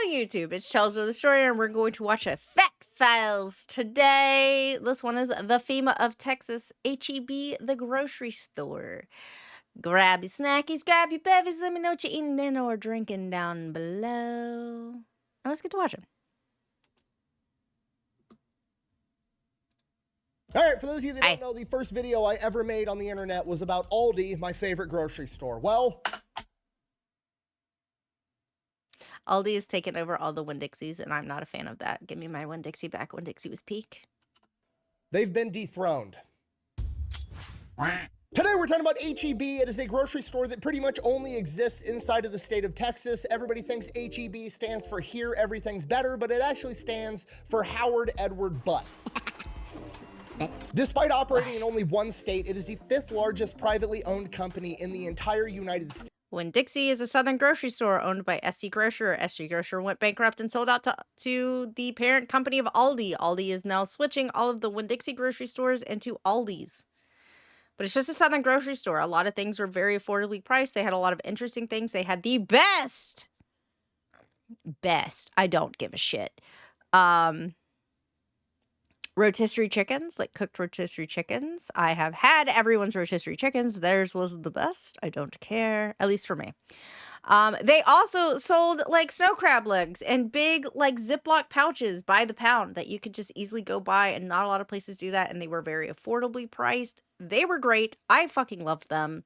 YouTube, it's Chelsea with the Story, and we're going to watch a Fat Files today. This one is the FEMA of Texas, HEB, the grocery store. Grab your snackies, grab your bevies, let me know what you're eating or drinking down below. And let's get to watching. All right, for those of you that don't know, the first video I ever made on the internet was about Aldi, my favorite grocery store. Well, Aldi has taken over all the Winn-Dixies, and I'm not a fan of that. Give me my Winn-Dixie back when Dixie was peak. They've been dethroned. Today we're talking about HEB. It is a grocery store that pretty much only exists inside of the state of Texas. Everybody thinks HEB stands for Here Everything's Better, but it actually stands for Howard Edward Butt. Despite operating in only one state, it is the 5th largest privately owned company in the entire United States. Winn-Dixie is a southern grocery store owned by SC Grocer. SC Grocer went bankrupt and sold out to the parent company of Aldi. Aldi is now switching all of the Winn-Dixie grocery stores into Aldi's. But it's just a southern grocery store. A lot of things were very affordably priced. They had a lot of interesting things. They had the best, I don't give a shit, rotisserie chickens, like cooked rotisserie chickens. I have had everyone's rotisserie chickens. Theirs was the best. I don't care, at least for me. They also sold like snow crab legs and big like Ziploc pouches by the pound that you could just easily go buy, and not a lot of places do that, and they were very affordably priced. They were great. I fucking loved them.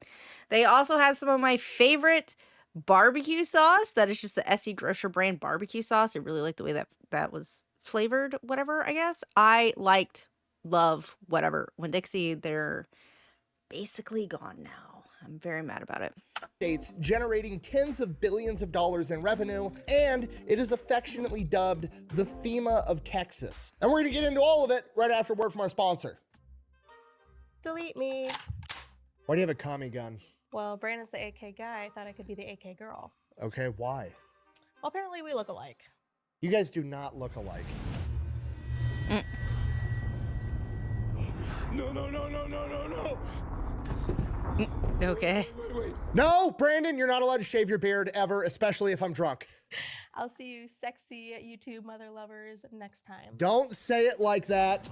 They also have some of my favorite barbecue sauce. That is just the SC Grocer brand barbecue sauce. I really like the way that was flavored, whatever, I guess. I love whatever. Winn-Dixie, they're basically gone now. I'm very mad about it. States generating tens of billions of dollars in revenue, and it is affectionately dubbed the FEMA of Texas. And we're gonna get into all of it right after word from our sponsor. Delete me. Why do you have a commie gun? Well, Brandon's the AK guy. I thought I could be the AK girl. Okay, why? Well, apparently we look alike. You guys do not look alike. No. Okay. Wait. No, Brandon, you're not allowed to shave your beard ever, especially if I'm drunk. I'll see you sexy YouTube mother lovers next time. Don't say it like that.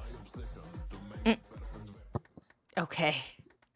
Okay.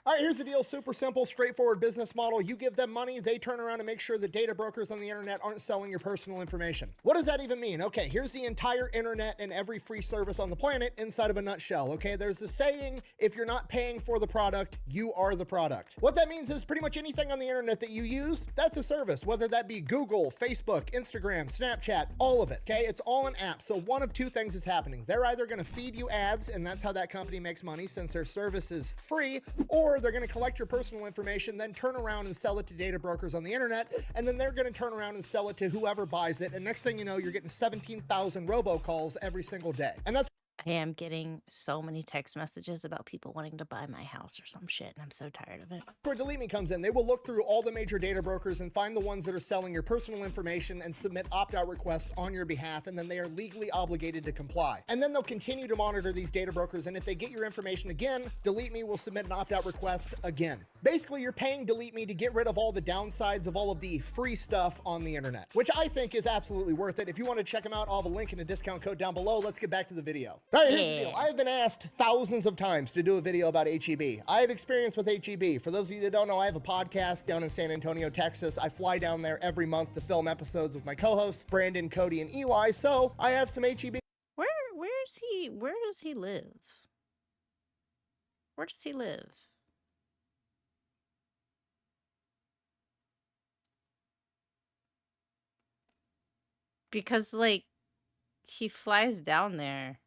All right, here's the deal. Super simple, straightforward business model. You give them money, they turn around and make sure the data brokers on the internet aren't selling your personal information. What does that even mean? Okay, here's the entire internet and every free service on the planet inside of a nutshell, okay? There's a saying, if you're not paying for the product, you are the product. What that means is pretty much anything on the internet that you use, that's a service, whether that be Google, Facebook, Instagram, Snapchat, all of it, okay? It's all an app, so one of two things is happening. They're either gonna feed you ads, and that's how that company makes money since their service is free, or they're going to collect your personal information, then turn around and sell it to data brokers on the internet, and then they're going to turn around and sell it to whoever buys it, and next thing you know, you're getting 17,000 robocalls every single day. And that's I am getting so many text messages about people wanting to buy my house or some shit, and I'm so tired of it. where Delete Me comes in. They will look through all the major data brokers and find the ones that are selling your personal information and submit opt-out requests on your behalf, and then they are legally obligated to comply. And then they'll continue to monitor these data brokers, and if they get your information again, Delete Me will submit an opt-out request again. Basically, you're paying Delete Me to get rid of all the downsides of all of the free stuff on the internet, which I think is absolutely worth it. If you want to check them out, I'll have a link and a discount code down below. Let's get back to the video. All right, here's the deal. I have been asked thousands of times to do a video about HEB. I have experience with HEB. For those of you that don't know, I have a podcast down in San Antonio, Texas. I fly down there every month to film episodes with my co-hosts, Brandon, Cody, and Eli, so I have some HEB. Where does he live? Where does he live? Because, like, he flies down there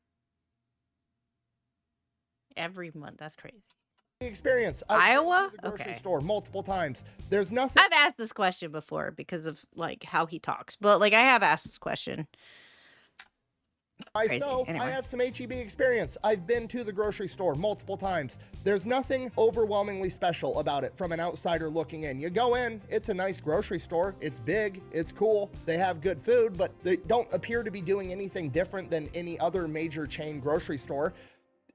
every month. That's crazy. Experience. Iowa? I've been to the grocery Okay. store multiple times. There's nothing. I've asked this question before because of, like, how he talks. But, like, I have asked this question. Crazy. I Anyway. have some HEB experience. I've been to the grocery store multiple times. There's nothing overwhelmingly special about it from an outsider looking in. You go in, it's a nice grocery store. It's big, it's cool. They have good food, but they don't appear to be doing anything different than any other major chain grocery store.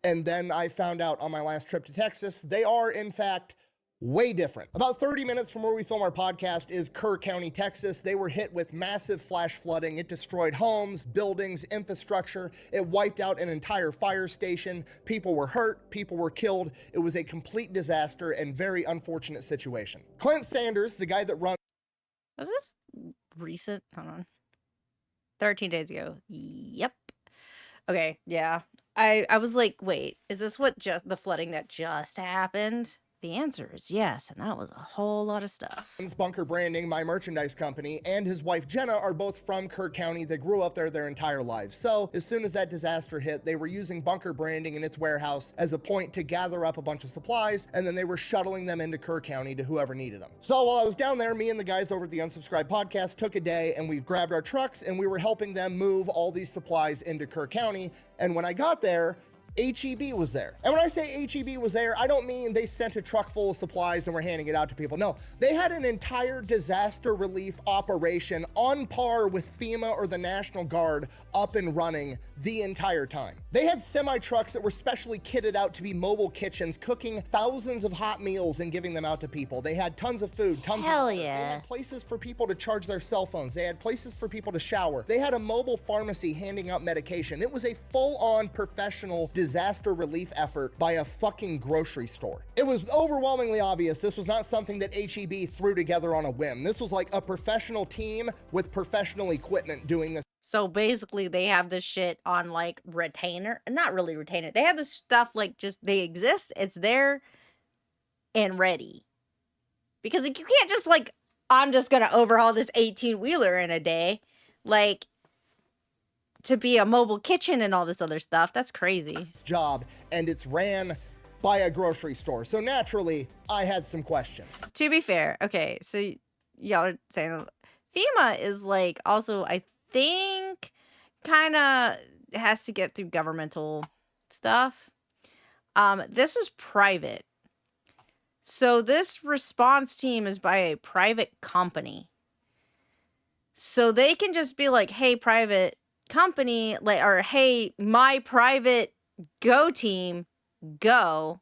And then I found out on my last trip to Texas, they are in fact way different. About 30 minutes from where we film our podcast is Kerr County, Texas. They were hit with massive flash flooding. It destroyed homes, buildings, infrastructure. It wiped out an entire fire station. People were hurt, people were killed. It was a complete disaster and very unfortunate situation. Clint Sanders, the guy that runs Was this recent? Hold on. 13 days ago. Yep. Okay, yeah. I was like, wait, is this what just the flooding that just happened? The answer is yes, and that was a whole lot of stuff. Bunker Branding, my merchandise company, and his wife Jenna are both from Kerr County. They grew up there their entire lives. So as soon as that disaster hit, they were using Bunker Branding in its warehouse as a point to gather up a bunch of supplies, and then they were shuttling them into Kerr County to whoever needed them. So while I was down there, me and the guys over at the Unsubscribed podcast took a day and we grabbed our trucks and we were helping them move all these supplies into Kerr County. And when I got there, HEB was there. And when I say HEB was there, I don't mean they sent a truck full of supplies and were handing it out to people. No, they had an entire disaster relief operation on par with FEMA or the National Guard up and running the entire time. They had semi-trucks that were specially kitted out to be mobile kitchens, cooking thousands of hot meals and giving them out to people. They had tons of food, tons of water. yeah. They had places for people to charge their cell phones. They had places for people to shower. They had a mobile pharmacy handing out medication. It was a full-on professional disaster relief effort by a fucking grocery store. It was overwhelmingly obvious this was not something that HEB threw together on a whim. This was like a professional team with professional equipment doing this. So basically, they have this shit on like retainer. Not really retainer. They have this stuff like just they exist. It's there and ready. Because like, you can't just like, I'm just going to overhaul this 18-wheeler in a day. Like, to be a mobile kitchen and all this other stuff. That's crazy. Job, and it's ran by a grocery store. So naturally, I had some questions. To be fair, okay, so y'all are saying FEMA is like also, I think, kind of has to get through governmental stuff. This is private. So this response team is by a private company. So they can just be like, hey, private company, like, or hey, my private go team, go.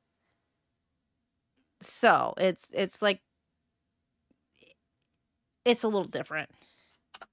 So it's like, it's a little different.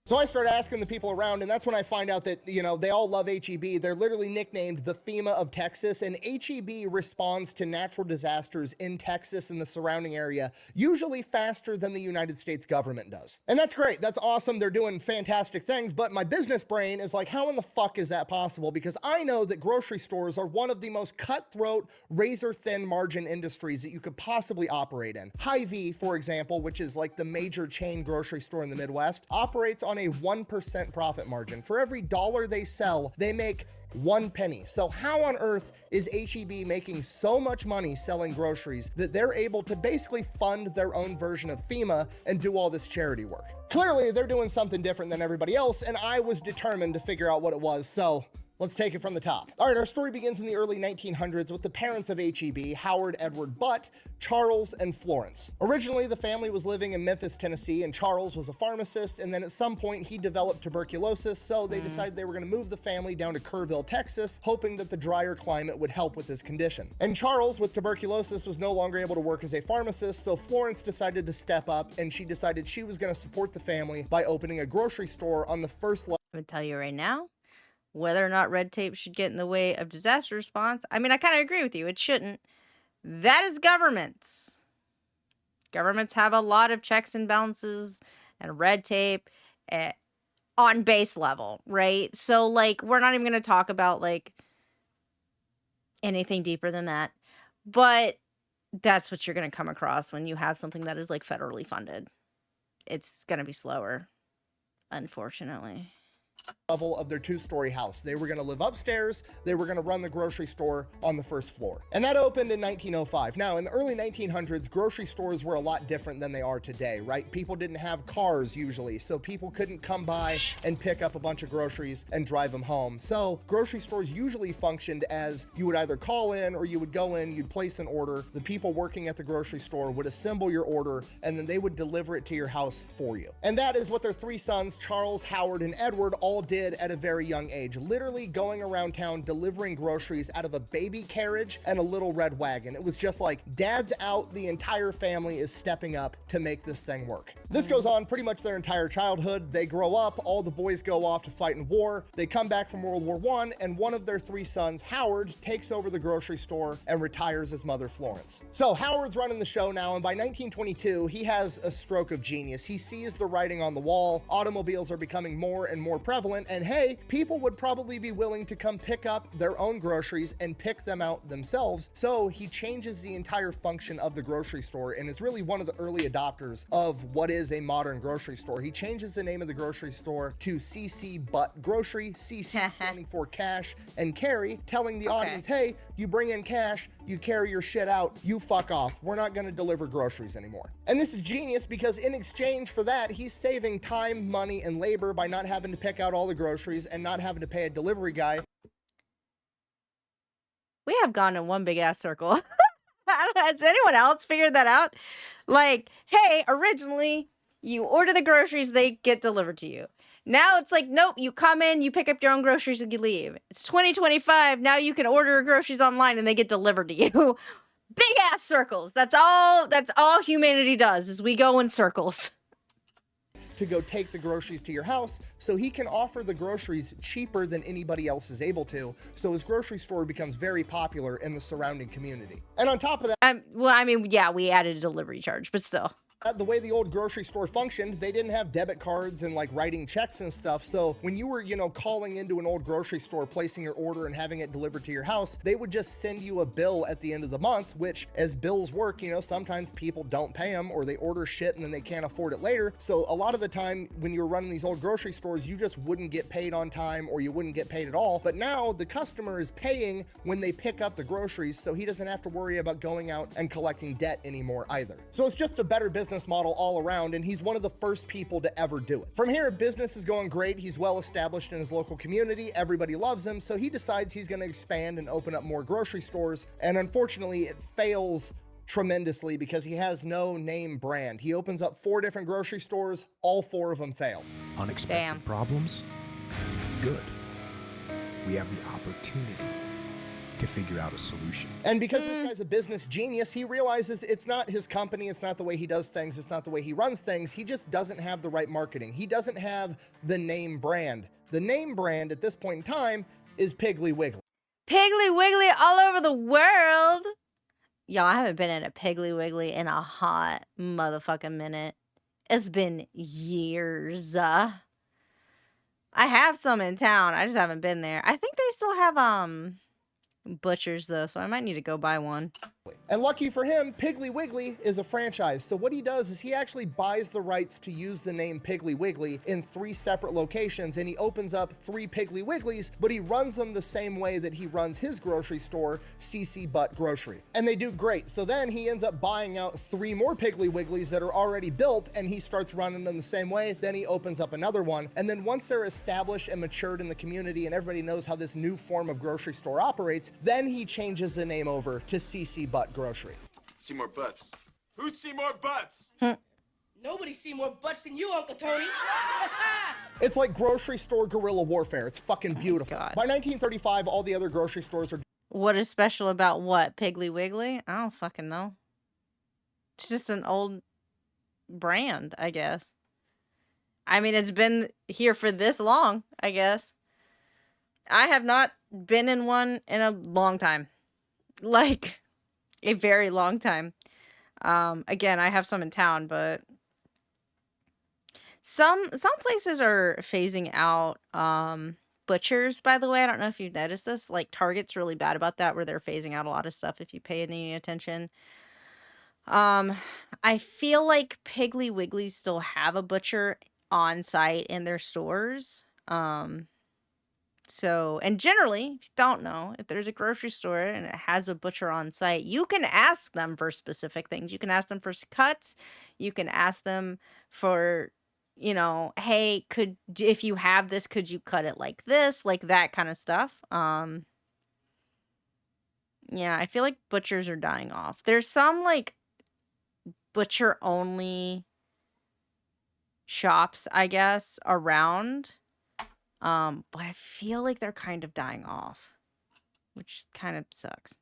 So I started asking the people around, and that's when I find out that, you know, they all love HEB. They're literally nicknamed the FEMA of Texas, and HEB responds to natural disasters in Texas and the surrounding area, usually faster than the United States government does. And that's great. That's awesome. They're doing fantastic things, but my business brain is like, how in the fuck is that possible? Because I know that grocery stores are one of the most cutthroat, razor-thin margin industries that you could possibly operate in. Hy-Vee, for example, which is like the major chain grocery store in the Midwest, operates on a 1% profit margin. For every dollar they sell, they make 1 penny. So how on earth is HEB making so much money selling groceries that they're able to basically fund their own version of FEMA and do all this charity work? Clearly, they're doing something different than everybody else, and I was determined to figure out what it was, so let's take it from the top. All right, our story begins in the early 1900s with the parents of HEB, Howard Edward Butt, Charles, and Florence. Originally, the family was living in Memphis, Tennessee, and Charles was a pharmacist, and then at some point he developed tuberculosis, so they decided they were gonna move the family down to Kerrville, Texas, hoping that the drier climate would help with this condition. And Charles, with tuberculosis, was no longer able to work as a pharmacist, so Florence decided to step up, and she decided she was gonna support the family by opening a grocery store on the first level. I'm gonna tell you right now, whether or not red tape should get in the way of disaster response, I mean, I kind of agree with you. It shouldn't. That is governments. Governments have a lot of checks and balances and red tape on base level, right? So, like, we're not even going to talk about, like, anything deeper than that. But that's what you're going to come across when you have something that is, like, federally funded. It's going to be slower, unfortunately. Level of their 2-story house. They were going to live upstairs. They were going to run the grocery store on the first floor. And that opened in 1905. Now, in the early 1900s, grocery stores were a lot different than they are today, right? People didn't have cars usually, so people couldn't come by and pick up a bunch of groceries and drive them home. So grocery stores usually functioned as you would either call in or you would go in, you'd place an order. The people working at the grocery store would assemble your order, and then they would deliver it to your house for you. And that is what their 3 sons, Charles, Howard, and Edward, all did kid at a very young age, literally going around town delivering groceries out of a baby carriage and a little red wagon. It was just like, dad's out, the entire family is stepping up to make this thing work. This goes on pretty much their entire childhood. They grow up, all the boys go off to fight in war. They come back from World War I, and one of their 3 sons, Howard, takes over the grocery store and retires his mother, Florence. So Howard's running the show now, and by 1922, he has a stroke of genius. He sees the writing on the wall. Automobiles are becoming more and more prevalent, and hey, people would probably be willing to come pick up their own groceries and pick them out themselves. So he changes the entire function of the grocery store and is really one of the early adopters of what is a modern grocery store. He changes the name of the grocery store to CC Butt Grocery, CC standing for cash and carry, telling the audience, hey, you bring in cash, you carry your shit out, you fuck off. We're not gonna deliver groceries anymore. And this is genius because in exchange for that, he's saving time, money, and labor by not having to pick out all the groceries and not having to pay a delivery guy. We have gone in one big ass circle. Has anyone else figured that out? Like, hey, originally you order the groceries, they get delivered to you. Now it's like, nope, you come in, you pick up your own groceries and you leave. It's 2025. Now you can order groceries online and they get delivered to you. Big ass circles. That's all humanity does, is we go in circles. To go take the groceries to your house, so he can offer the groceries cheaper than anybody else is able to. So his grocery store becomes very popular in the surrounding community. And on top of that, well, I mean, yeah, we added a delivery charge, but still. The way the old grocery store functioned, they didn't have debit cards and like writing checks and stuff. So when you were, calling into an old grocery store, placing your order and having it delivered to your house, they would just send you a bill at the end of the month, which as bills work, sometimes people don't pay them or they order shit and then they can't afford it later. So a lot of the time when you were running these old grocery stores, you just wouldn't get paid on time or you wouldn't get paid at all. But now the customer is paying when they pick up the groceries, so he doesn't have to worry about going out and collecting debt anymore either. So it's just a better business model all around, and he's one of the first people to ever do it. From here, business is going great. He's well established in his local community. Everybody loves him, so he decides he's going to expand and open up more grocery stores. And unfortunately, it fails tremendously because he has no name brand. He opens up 4 different grocery stores. All 4 of them fail. Unexpected problems? Good. We have the opportunity to figure out a solution. And because this guy's a business genius, he realizes it's not his company, it's not the way he does things, it's not the way he runs things. He just doesn't have the right marketing. He doesn't have the name brand. The name brand at this point in time is Piggly Wiggly. Piggly Wiggly all over the world. Y'all, I haven't been in a Piggly Wiggly in a hot motherfucking minute. It's been years. I have some in town. I just haven't been there. I think they still have butchers though, so I might need to go buy one. And lucky for him, Piggly Wiggly is a franchise. So what he does is he actually buys the rights to use the name Piggly Wiggly in 3 separate locations, and he opens up 3 Piggly Wigglies, but he runs them the same way that he runs his grocery store, CC Butt Grocery. And they do great. So then he ends up buying out 3 more Piggly Wigglies that are already built, and he starts running them the same way. Then he opens up another one. And then once they're established and matured in the community and everybody knows how this new form of grocery store operates, then he changes the name over to CC Butt Grocery. See more butts. Who's see more butts? Nobody see more butts than you, Uncle Tony. It's like grocery store guerrilla warfare. It's fucking beautiful. God. By 1935, all the other grocery stores are What is special about what? Piggly Wiggly? I don't fucking know. It's just an old brand, I guess. I mean, it's been here for this long, I guess. I have not been in one in a long time. Like, a very long time. Again, I have some in town, but some places are phasing out butchers, by the way. I don't know if you've noticed this. Like, Target's really bad about that, where they're phasing out a lot of stuff if you pay any attention. I feel like Piggly Wigglies still have a butcher on site in their stores. So, and generally, if you don't know, if there's a grocery store and it has a butcher on site, you can ask them for specific things. You can ask them for cuts. You can ask them for, hey, if you have this, could you cut it like this, like that kind of stuff. Yeah, I feel like butchers are dying off. There's some like butcher only shops, I guess, around. But I feel like they're kind of dying off, which kind of sucks.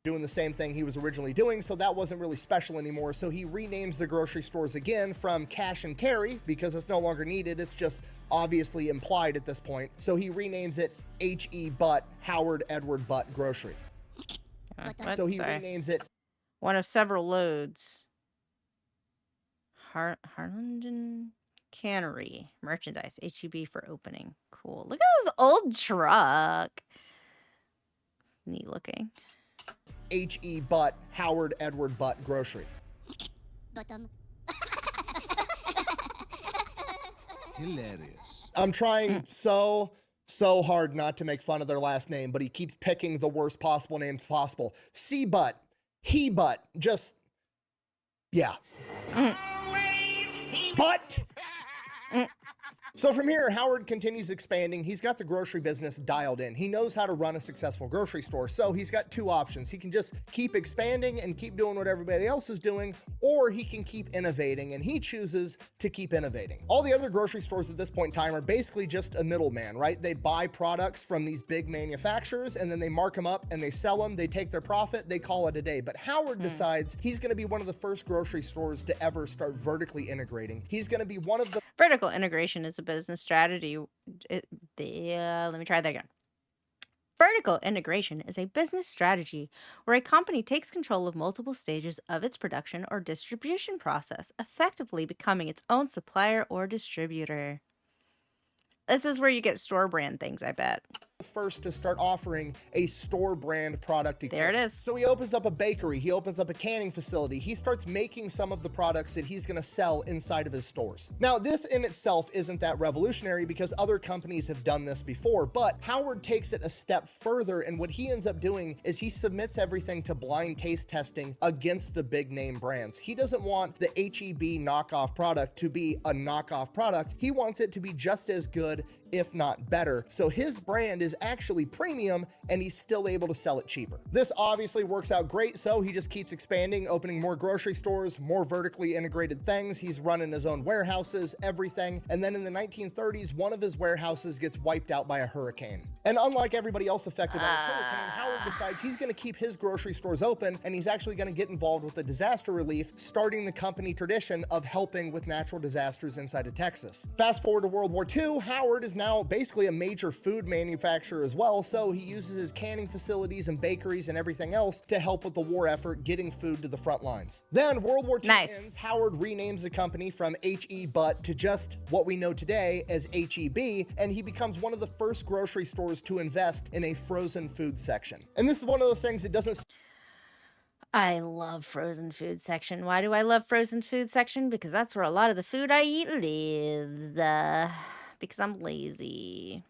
Doing the same thing he was originally doing, so that wasn't really special anymore. So he renames the grocery stores again from Cash and Carry because it's no longer needed. It's just obviously implied at this point. So he renames it H.E. Butt, Howard Edward Butt Grocery. What? So he Sorry. renames it One of several loads. Harlingen Cannery merchandise. HEB for opening. Cool. Look at this old truck. Neat looking. H.E. Butt, Howard Edward Butt Grocery. Hilarious. I'm trying so hard not to make fun of their last name, but he keeps picking the worst possible name possible. C-Butt, He-Butt, just, yeah. But so from here, Howard continues expanding. He's got the grocery business dialed in. He knows how to run a successful grocery store. So he's got two options. He can just keep expanding and keep doing what everybody else is doing, or he can keep innovating, and he chooses to keep innovating. All the other grocery stores at this point in time are basically just a middleman, right? They buy products from these big manufacturers, and then they mark them up and they sell them. They take their profit, they call it a day. But Howard decides he's going to be one of the first grocery stores to ever start vertically integrating. He's going to be one of the Vertical integration is a business strategy. Let me try that again. Vertical integration is a business strategy where a company takes control of multiple stages of its production or distribution process, effectively becoming its own supplier or distributor. This is where you get store brand things, I bet. first to start offering a store brand product. There it is. So he opens up a bakery, he opens up a canning facility, he starts making some of the products that he's gonna sell inside of his stores. Now, this in itself isn't that revolutionary because other companies have done this before, but Howard takes it a step further, and what he ends up doing is he submits everything to blind taste testing against the big name brands. He doesn't want the HEB knockoff product to be a knockoff product. He wants it to be just as good, if not better. So his brand is actually premium and he's still able to sell it cheaper. This obviously works out great, so he just keeps expanding, opening more grocery stores, more vertically integrated things. He's running his own warehouses, everything. And then in the 1930s, one of his warehouses gets wiped out by a hurricane. And unlike everybody else affected by this hurricane, Howard decides he's gonna keep his grocery stores open, and he's actually gonna get involved with the disaster relief, starting the company tradition of helping with natural disasters inside of Texas. Fast forward to World War II, Howard is now basically a major food manufacturer as well, so he uses his canning facilities and bakeries and everything else to help with the war effort, getting food to the front lines. Then World War II ends, Howard renames the company from H.E. Butt to just what we know today as H.E.B., and he becomes one of the first grocery stores to invest in a frozen food section. And this is one of those things that doesn't... I love frozen food section. Why do I love frozen food section? Because that's where a lot of the food I eat lives. Because I'm lazy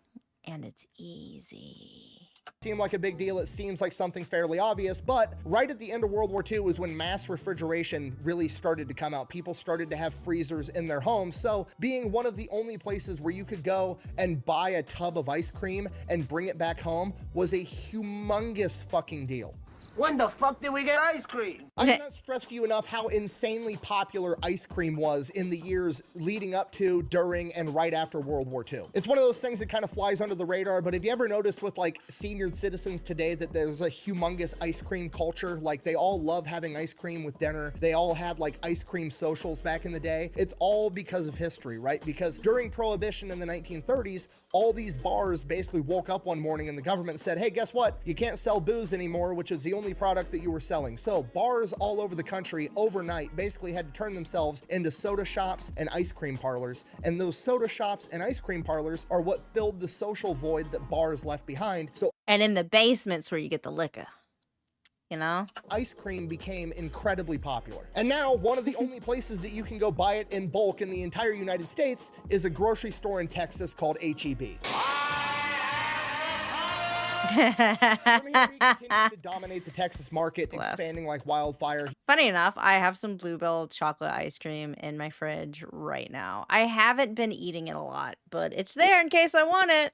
and it's easy. Seem like a big deal. It seems like something fairly obvious, but right at the end of World War II was when mass refrigeration really started to come out. People started to have freezers in their homes, so being one of the only places where you could go and buy a tub of ice cream and bring it back home was a humongous fucking deal. When the fuck did we get ice cream? I cannot stress to you enough how insanely popular ice cream was in the years leading up to, during, and right after World War II. It's one of those things that kind of flies under the radar, but have you ever noticed with like senior citizens today that there's a humongous ice cream culture? Like they all love having ice cream with dinner. They all had like ice cream socials back in the day. It's all because of history, right? Because during Prohibition in the 1930s, all these bars basically woke up one morning and the government said, hey, guess what? You can't sell booze anymore, which is the only product that you were selling. So bars all over the country overnight basically had to turn themselves into soda shops and ice cream parlors. And those soda shops and ice cream parlors are what filled the social void that bars left behind. So, and in the basements where you get the liquor. You know? Ice cream became incredibly popular. And now one of the only places that you can go buy it in bulk in the entire United States is a grocery store in Texas called H.E.B. From here, he continues to dominate the Texas market, expanding like wildfire. Funny enough, I have some Bluebell chocolate ice cream in my fridge right now. I haven't been eating it a lot, but it's there in case I want it.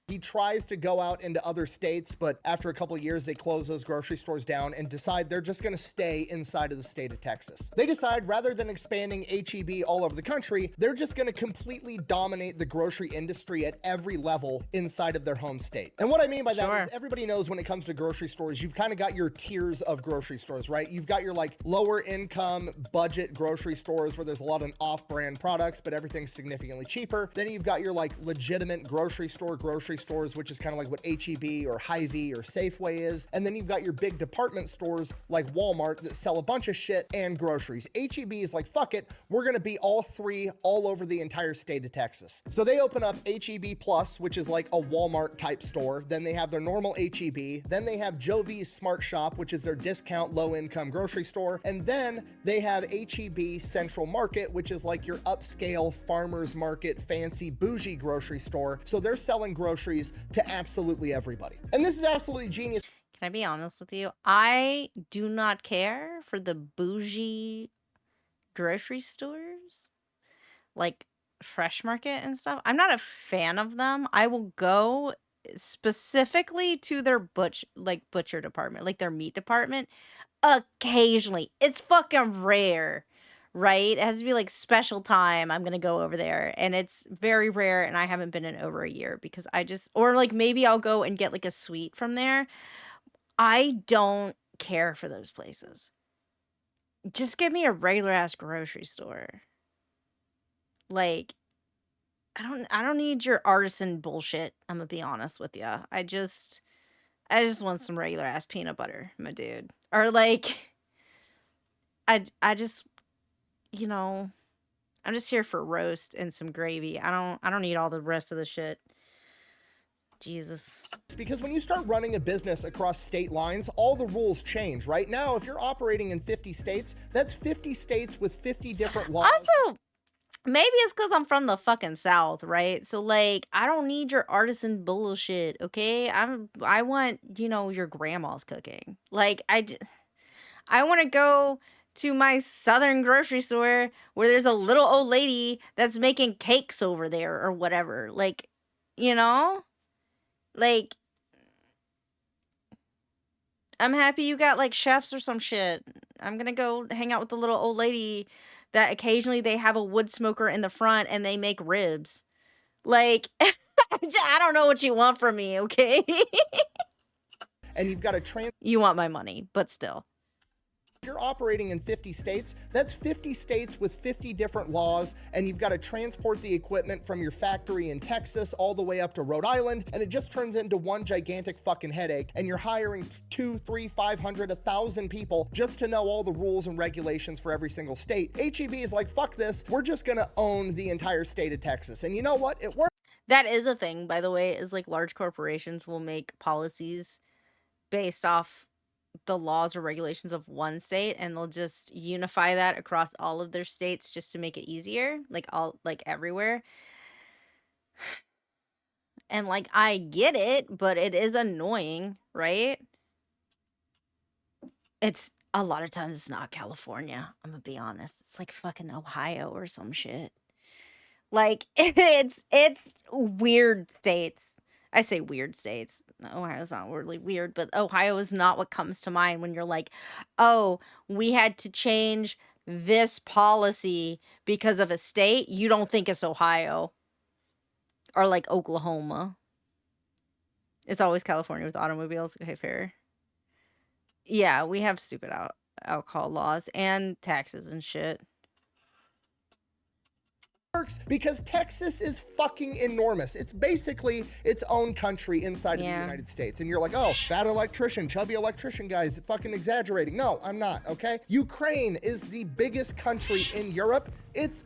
He tries to go out into other states, but after a couple of years, they close those grocery stores down and decide they're just going to stay inside of the state of Texas. They decide rather than expanding HEB all over the country, they're just going to completely dominate the grocery industry at every level inside of their home state. And what I mean by that is everybody knows when it comes to grocery stores, you've kind of got your tiers of grocery stores, right? You've got your like lower income budget grocery stores where there's a lot of off-brand products, but everything's significantly cheaper. Then you've got your like legitimate grocery stores, which is kind of like what HEB or Hy-Vee or Safeway is. And then you've got your big department stores like Walmart that sell a bunch of shit and groceries. HEB is like, fuck it, we're gonna be all three all over the entire state of Texas. So they open up HEB Plus, which is like a Walmart type store. Then they have their normal HEB. Then they have Joe V's Smart Shop, which is their discount low income grocery store. And then they have HEB Central Market, which is like your upscale farmers market, fancy bougie grocery store. So they're selling groceries to absolutely everybody. And this is absolutely genius. Can I be honest with you? I do not care for the bougie grocery stores, like Fresh Market and stuff. I'm not a fan of them. I will go specifically to their butcher department, like their meat department, occasionally. It's fucking rare, right? It has to be like special time. I'm gonna go over there, and it's very rare. And I haven't been in over a year because or like maybe I'll go and get like a sweet from there. I don't care for those places. Just give me a regular ass grocery store. Like, I don't need your artisan bullshit. I'm gonna be honest with you. I just want some regular ass peanut butter, my dude. Or like, I just, you know, I'm just here for roast and some gravy. I don't need all the rest of the shit. Jesus. Because when you start running a business across state lines, all the rules change, right? Now, if you're operating in 50 states, that's 50 states with 50 different laws. Also, maybe it's because I'm from the fucking South, right? So, like, I don't need your artisan bullshit, okay? I want, you know, your grandma's cooking. Like, I want to go to my southern grocery store where there's a little old lady that's making cakes over there or whatever. Like, you know? Like, I'm happy you got, like, chefs or some shit. I'm gonna go hang out with the little old lady that occasionally they have a wood smoker in the front and they make ribs. Like, I don't know what you want from me, okay? And you've got to You want my money, but still. If you're operating in 50 states, that's 50 states with 50 different laws, and you've got to transport the equipment from your factory in Texas all the way up to Rhode Island, and it just turns into one gigantic fucking headache, and you're hiring 2, 3, 500, 1,000 people just to know all the rules and regulations for every single state. HEB is like, fuck this, we're just gonna own the entire state of Texas. And you know what? It works. That is a thing, by the way, is like large corporations will make policies based off the laws or regulations of one state, and they'll just unify that across all of their states just to make it easier, like everywhere. And like, I get it, but it is annoying, right? It's a lot of times it's not California. I'm gonna be honest. It's like fucking Ohio or some shit. Like, it's weird states. I say weird states. Ohio's not really weird, but Ohio is not what comes to mind when you're like, oh, we had to change this policy because of a state. You don't think it's Ohio or like Oklahoma. It's always California with automobiles. Okay, fair. Yeah, we have stupid alcohol laws and taxes and shit. Because Texas is fucking enormous. It's basically its own country inside of the United States. And you're like, oh, fat electrician, chubby electrician guys, fucking exaggerating. No, I'm not, okay? Ukraine is the biggest country in Europe. It's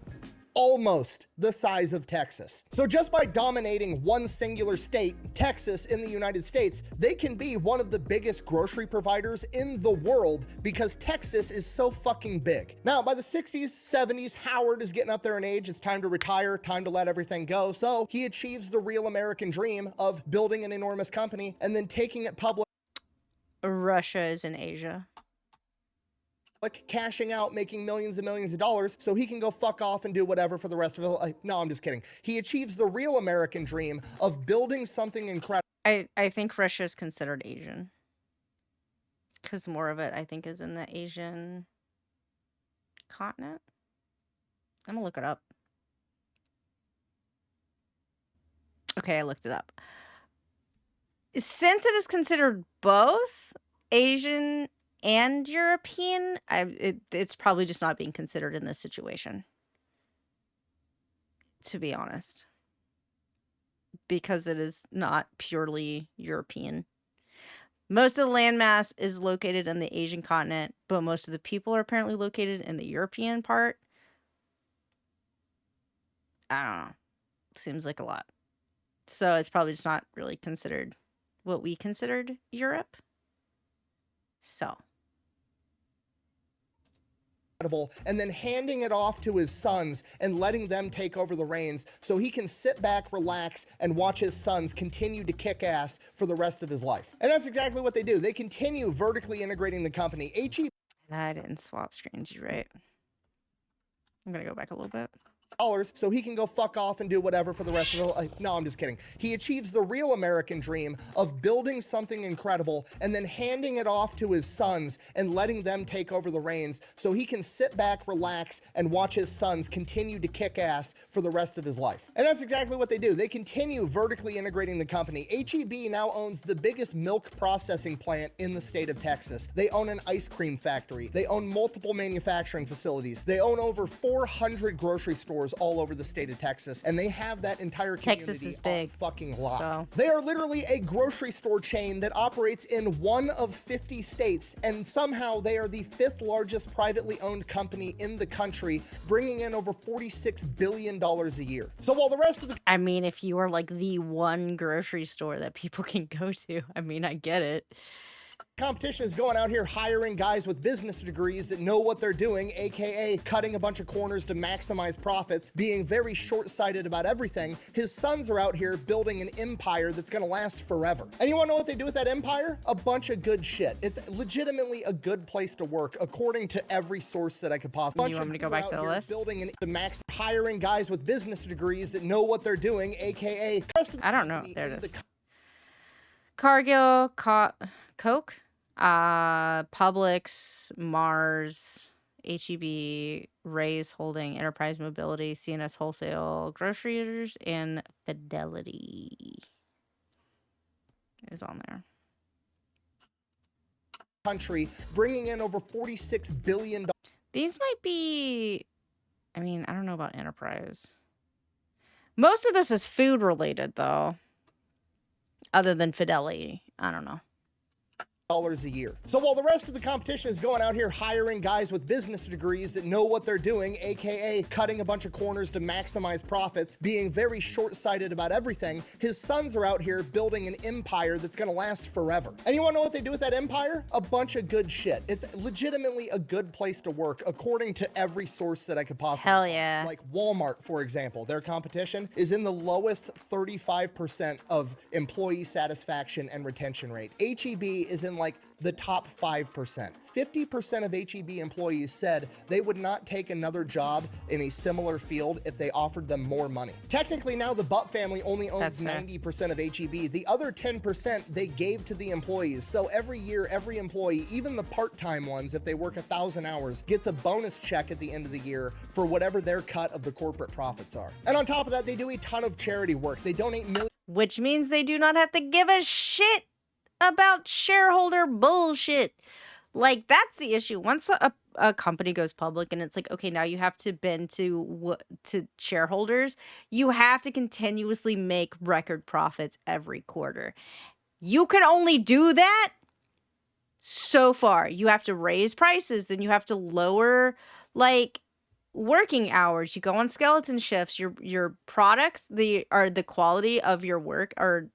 almost the size of Texas. So just by dominating one singular state, Texas in the United States, they can be one of the biggest grocery providers in the world because Texas is so fucking big. Now, by the 60s, 70s, Howard is getting up there in age. It's time to retire, time to let everything go. So he achieves the real American dream of building an enormous company and then taking it public. Russia is in Asia. like cashing out, making millions and millions of dollars so he can go fuck off and do whatever for the rest of his life. No, I'm just kidding. He achieves the real American dream of building something incredible. I think Russia is considered Asian. Because more of it, I think, is in the Asian continent. I'm gonna look it up. Okay, I looked it up. Since it is considered both Asian and European, it's probably just not being considered in this situation, to be honest, because it is not purely European. Most of the landmass is located in the Asian continent, but most of the people are apparently located in the European part. I don't know. Seems like a lot. So it's probably just not really considered what we considered Europe. So. And then handing it off to his sons and letting them take over the reins so he can sit back, relax, and watch his sons continue to kick ass for the rest of his life. And that's exactly what they do. They continue vertically integrating the company. I didn't swap screens, you're right. I'm gonna go back a little bit. So he can go fuck off and do whatever for the rest of his life. No, I'm just kidding. He achieves the real American dream of building something incredible and then handing it off to his sons and letting them take over the reins so he can sit back, relax, and watch his sons continue to kick ass for the rest of his life. And that's exactly what they do. They continue vertically integrating the company. HEB now owns the biggest milk processing plant in the state of Texas. They own an ice cream factory. They own multiple manufacturing facilities. They own over 400 grocery stores all over the state of Texas, and they have that entire community Texas is big, on fucking lock. so. They are literally a grocery store chain that operates in one of 50 states, and somehow they are the 5th largest privately owned company in the country, bringing in over $46 billion a year. So while the rest of the I mean, if you are like the one grocery store that people can go to, I mean, I get it. competition is going out here hiring guys with business degrees that know what they're doing, aka cutting a bunch of corners to maximize profits, being very short-sighted about everything. His sons are out here building an empire that's gonna last forever. And you wanna know what they do with that empire? A bunch of good shit. It's legitimately a good place to work, according to every source that I could possibly. You want me to go back to the list? Building an max, hiring guys with business degrees that know what they're doing, aka. I don't know. There it is. Cargill, Coke, Publix, Mars, HEB, Ray's Holding, Enterprise Mobility, CNS Wholesale, Grocers, and Fidelity is on there. Country, bringing in over $46 billion. These might be, I mean, I don't know about Enterprise. Most of this is food related, though. Other than Fidelity. I don't know. A year. So while the rest of the competition is going out here hiring guys with business degrees that know what they're doing, aka cutting a bunch of corners to maximize profits, being very short-sighted about everything, his sons are out here building an empire that's gonna last forever. And you wanna know what they do with that empire? A bunch of good shit. It's legitimately a good place to work, according to every source that I could possibly. Hell yeah. Like Walmart, for example, their competition is in the lowest 35% of employee satisfaction and retention rate. HEB is in like the top 5%. 50% of HEB employees said they would not take another job in a similar field if they offered them more money. Technically now the Butt family only owns 90% of HEB. The other 10% they gave to the employees. So every year, every employee, even the part-time ones, if they work 1,000 hours, gets a bonus check at the end of the year for whatever their cut of the corporate profits are. And on top of that, they do a ton of charity work. They donate millions. Which means they do not have to give a shit about shareholder bullshit. Like, that's the issue. Once a company goes public and it's like, okay, now you have to bend to shareholders, you have to continuously make record profits every quarter. You can only do that so far. You have to raise prices, then you have to lower, like, working hours. You go on skeleton shifts. Your products, the quality of your work are.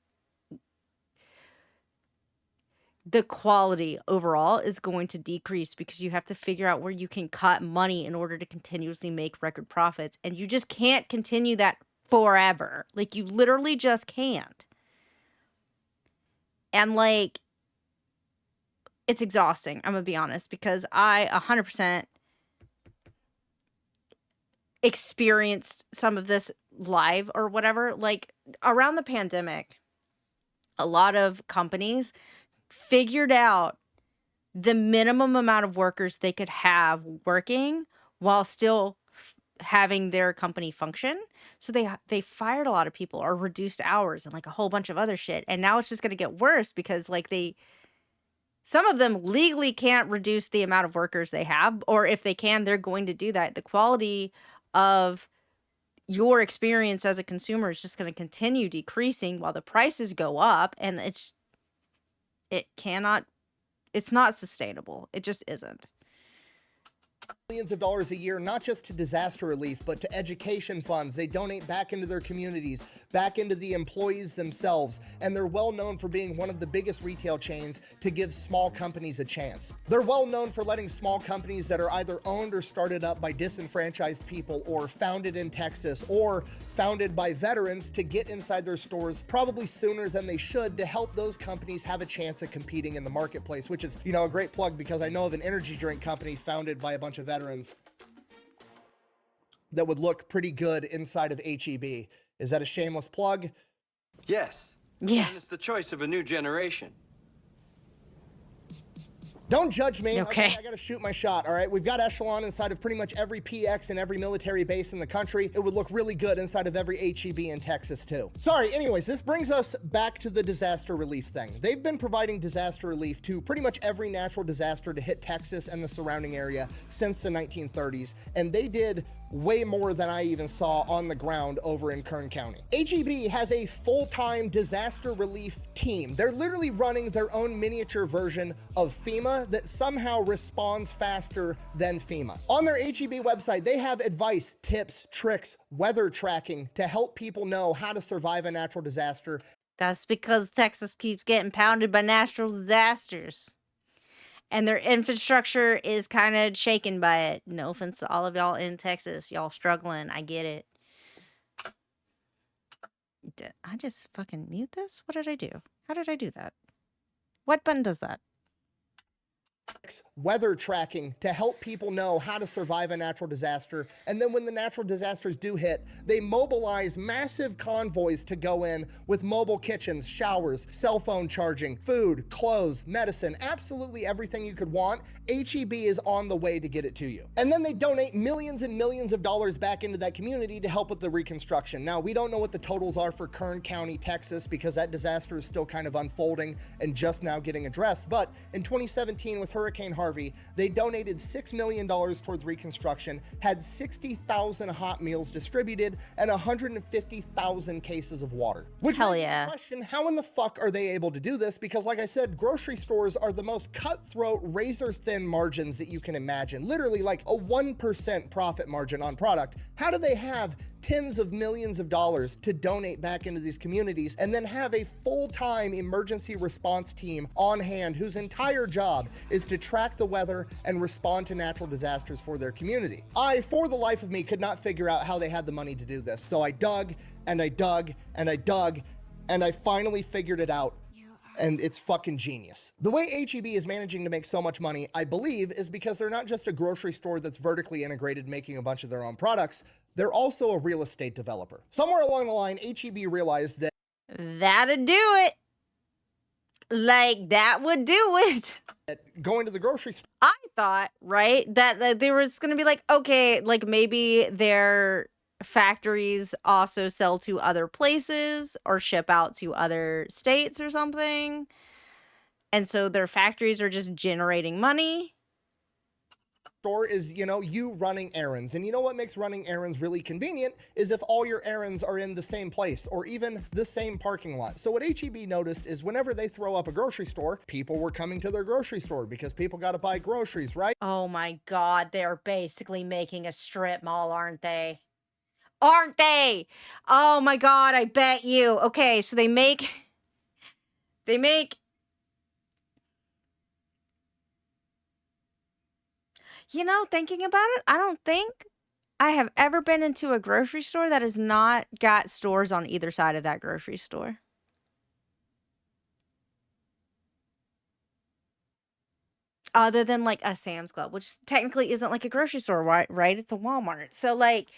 The quality overall is going to decrease because you have to figure out where you can cut money in order to continuously make record profits. And you just can't continue that forever. Like, you literally just can't. And, like, it's exhausting. I'm gonna be honest, because I 100% experienced some of this live or whatever. Like around the pandemic, a lot of companies figured out the minimum amount of workers they could have working while still having their company function. So they fired a lot of people or reduced hours and like a whole bunch of other shit. And now it's just going to get worse because like some of them legally can't reduce the amount of workers they have, or if they can, they're going to do that. The quality of your experience as a consumer is just going to continue decreasing while the prices go up, and it's not sustainable. It just isn't. Millions of dollars a year, not just to disaster relief, but to education funds. They donate back into their communities, back into the employees themselves, and they're well known for being one of the biggest retail chains to give small companies a chance. They're well known for letting small companies that are either owned or started up by disenfranchised people, or founded in Texas, or founded by veterans, to get inside their stores probably sooner than they should, to help those companies have a chance at competing in the marketplace, which is, a great plug, because I know of an energy drink company founded by a bunch of veterans that would look pretty good inside of HEB. Is that a shameless plug? Yes. Yes. And it's the choice of a new generation. Don't judge me. Okay. I gotta shoot my shot, all right? We've got Echelon inside of pretty much every PX and every military base in the country. It would look really good inside of every HEB in Texas, too. Sorry, anyways, this brings us back to the disaster relief thing. They've been providing disaster relief to pretty much every natural disaster to hit Texas and the surrounding area since the 1930s, and they did way more than I even saw on the ground over in Kern County. HEB has a full-time disaster relief team. They're literally running their own miniature version of FEMA that somehow responds faster than FEMA. On their HEB website, they have advice, tips, tricks, weather tracking to help people know how to survive a natural disaster. That's because Texas keeps getting pounded by natural disasters. And their infrastructure is kind of shaken by it. No offense to all of y'all in Texas. Y'all struggling. I get it. Did I just fucking mute this? What did I do? How did I do that? What button does that? Weather tracking to help people know how to survive a natural disaster. And then when the natural disasters do hit, they mobilize massive convoys to go in with mobile kitchens, showers, cell phone charging, food, clothes, medicine, absolutely everything you could want. HEB is on the way to get it to you. And then they donate millions and millions of dollars back into that community to help with the reconstruction. Now, we don't know what the totals are for Kern County, Texas, because that disaster is still kind of unfolding and just now getting addressed. But in 2017, with Hurricane Harvey, they donated $6 million towards reconstruction, had 60,000 hot meals distributed, and 150,000 cases of water. Which Hell raises yeah. the question, how in the fuck are they able to do this? Because like I said, grocery stores are the most cutthroat, razor-thin margins that you can imagine. Literally like a 1% profit margin on product. How do they have tens of millions of dollars to donate back into these communities and then have a full-time emergency response team on hand whose entire job is to track the weather and respond to natural disasters for their community? I, for the life of me, could not figure out how they had the money to do this. So I dug and I dug and I dug and I finally figured it out. And it's fucking genius. The way HEB is managing to make so much money, I believe, is because they're not just a grocery store that's vertically integrated making a bunch of their own products, they're also a real estate developer. Somewhere along the line, HEB realized that That'd do it. Like, that would do it. going to the grocery store I thought, right, that there was going to be like, okay, like maybe their factories also sell to other places or ship out to other states or something. And so their factories are just generating money. is, you running errands. And you know what makes running errands really convenient is if all your errands are in the same place or even the same parking lot. So what HEB noticed is whenever they throw up a grocery store, people were coming to their grocery store because people got to buy groceries, right? Oh my God, they're basically making a strip mall, aren't they? Aren't they? Oh my God, I bet you. Okay, so they make thinking about it, I don't think I have ever been into a grocery store that has not got stores on either side of that grocery store. other than like a Sam's Club, which technically isn't like a grocery store, right? It's a Walmart. So like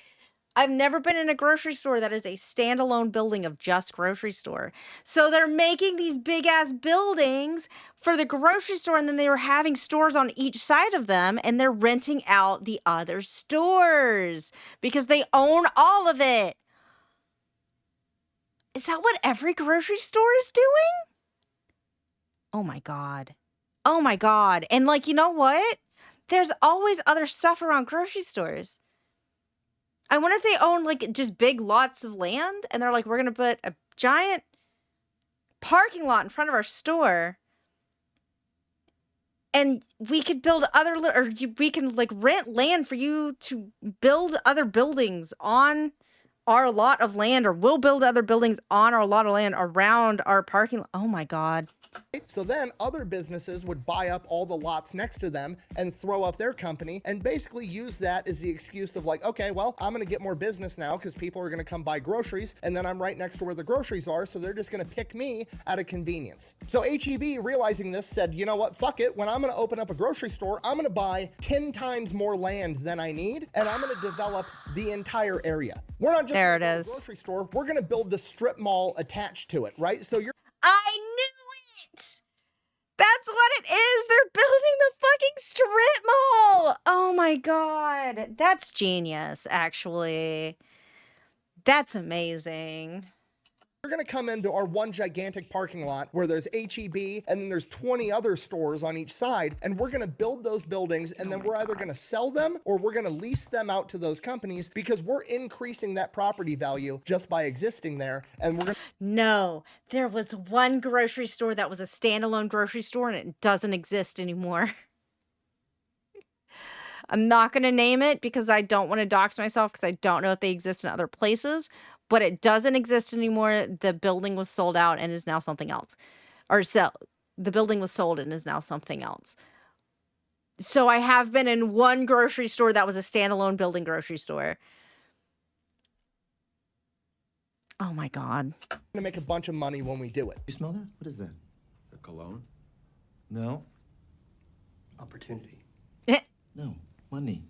I've never been in a grocery store that is a standalone building of just grocery store. So they're making these big ass buildings for the grocery store, and then they were having stores on each side of them, and they're renting out the other stores because they own all of it. Is that what every grocery store is doing? Oh my God. Oh my God. And like, you know what? There's always other stuff around grocery stores. I wonder if they own like just big lots of land and they're like, we're going to put a giant parking lot in front of our store and we could build we can like rent land for you to build other buildings on our lot of land, or we'll build other buildings on our lot of land around our parking lot. Oh my God. So then other businesses would buy up all the lots next to them and throw up their company and basically use that as the excuse of like, okay, well, I'm going to get more business now because people are going to come buy groceries, and then I'm right next to where the groceries are, so they're just going to pick me out of convenience. So HEB, realizing this, said, you know what, fuck it. When I'm going to open up a grocery store, I'm going to buy 10 times more land than I need, and I'm going to develop the entire area. We're not just there it a is. grocery store. We're going to build the strip mall attached to it, right? So you're I knew it. That's what it is. They're building the fucking strip mall. Oh my God. That's genius, actually. That's amazing. We're going to come into our one gigantic parking lot where there's HEB and then there's 20 other stores on each side, and we're going to build those buildings, and then we're either going to sell them or we're going to lease them out to those companies because we're increasing that property value just by existing there. And we're going to... No, there was one grocery store that was a standalone grocery store and it doesn't exist anymore. I'm not going to name it because I don't want to dox myself because I don't know if they exist in other places, but it doesn't exist anymore. The building was sold out and is now something else. The building was sold and is now something else. So I have been in one grocery store that was a standalone building grocery store. Oh my God. We're going to make a bunch of money when we do it. You smell that? What is that? A cologne? No. Opportunity. No. Money.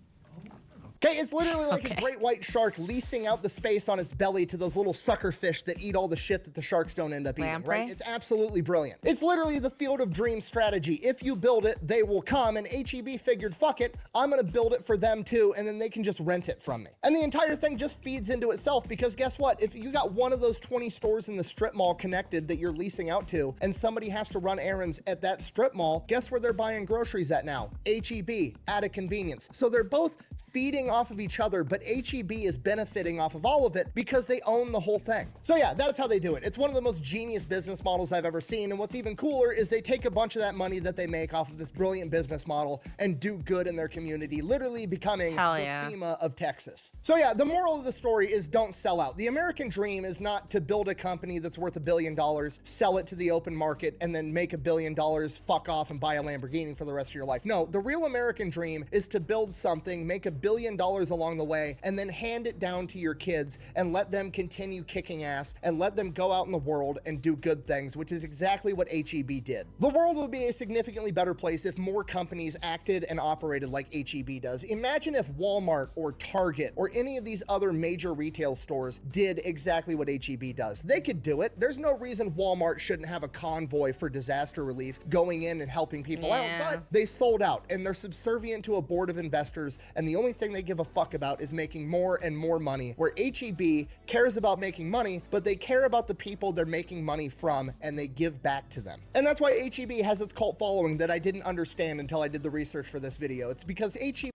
Okay, it's literally like a great white shark leasing out the space on its belly to those little sucker fish that eat all the shit that the sharks don't end up eating, Lamprey? right? It's absolutely brilliant. It's literally the field of dreams strategy. If you build it, they will come, and HEB figured, fuck it, I'm gonna build it for them too, and then they can just rent it from me. And the entire thing just feeds into itself because guess what? If you got one of those 20 stores in the strip mall connected that you're leasing out to, and somebody has to run errands at that strip mall, guess where they're buying groceries at now? HEB, at a convenience. So they're both feeding off of each other, but HEB is benefiting off of all of it because they own the whole thing. So yeah, that's how they do it. It's one of the most genius business models I've ever seen, and what's even cooler is they take a bunch of that money that they make off of this brilliant business model and do good in their community, literally becoming the FEMA of Texas. So yeah, the moral of the story is don't sell out. The American dream is not to build a company that's worth $1 billion, sell it to the open market, and then make $1 billion, fuck off, and buy a Lamborghini for the rest of your life. No, the real American dream is to build something, make $1 billion along the way, and then hand it down to your kids and let them continue kicking ass and let them go out in the world and do good things, which is exactly what HEB did. The world would be a significantly better place if more companies acted and operated like HEB does. Imagine if Walmart or Target or any of these other major retail stores did exactly what HEB does. They could do it. There's no reason Walmart shouldn't have a convoy for disaster relief going in and helping people out, but they sold out and they're subservient to a board of investors, and the only thing they give a fuck about is making more and more money, where HEB cares about making money, but they care about the people they're making money from and they give back to them. And that's why HEB has its cult following that I didn't understand until I did the research for this video. It's because HEB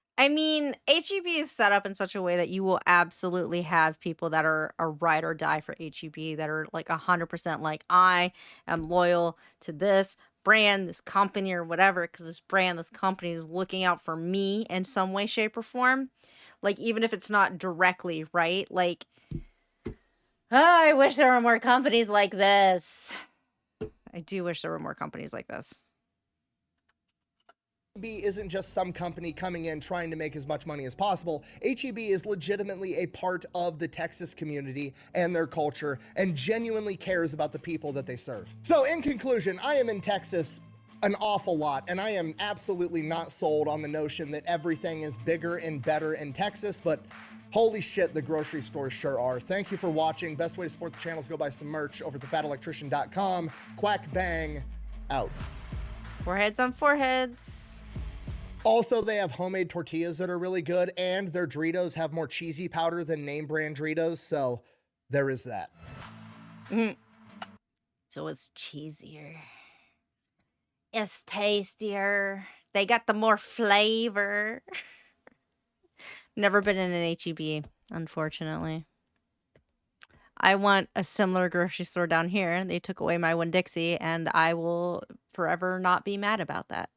is set up in such a way that you will absolutely have people that are ride or die for HEB, that are like 100% like, I am loyal to this brand, this company, or whatever, because this brand, this company is looking out for me in some way, shape, or form. Like, even if it's not directly, right? Like, oh, I wish there were more companies like this. I do wish there were more companies like this. HEB isn't just some company coming in trying to make as much money as possible. HEB is legitimately a part of the Texas community and their culture and genuinely cares about the people that they serve. So in conclusion, I am in Texas an awful lot, and I am absolutely not sold on the notion that everything is bigger and better in Texas, but holy shit, the grocery stores sure are. Thank you for watching. Best way to support the channel is go buy some merch over at thefatelectrician.com. Quack bang, out. Foreheads on foreheads. Also, they have homemade tortillas that are really good, and their Doritos have more cheesy powder than name brand Doritos, so there is that. So it's cheesier. It's tastier. They got the more flavor. Never been in an HEB, unfortunately. I want a similar grocery store down here. They took away my Winn-Dixie, and I will forever not be mad about that.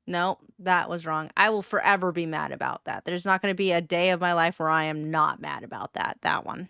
No, that was wrong. I will forever be mad about that. There's not going to be a day of my life where I am not mad about that. That one.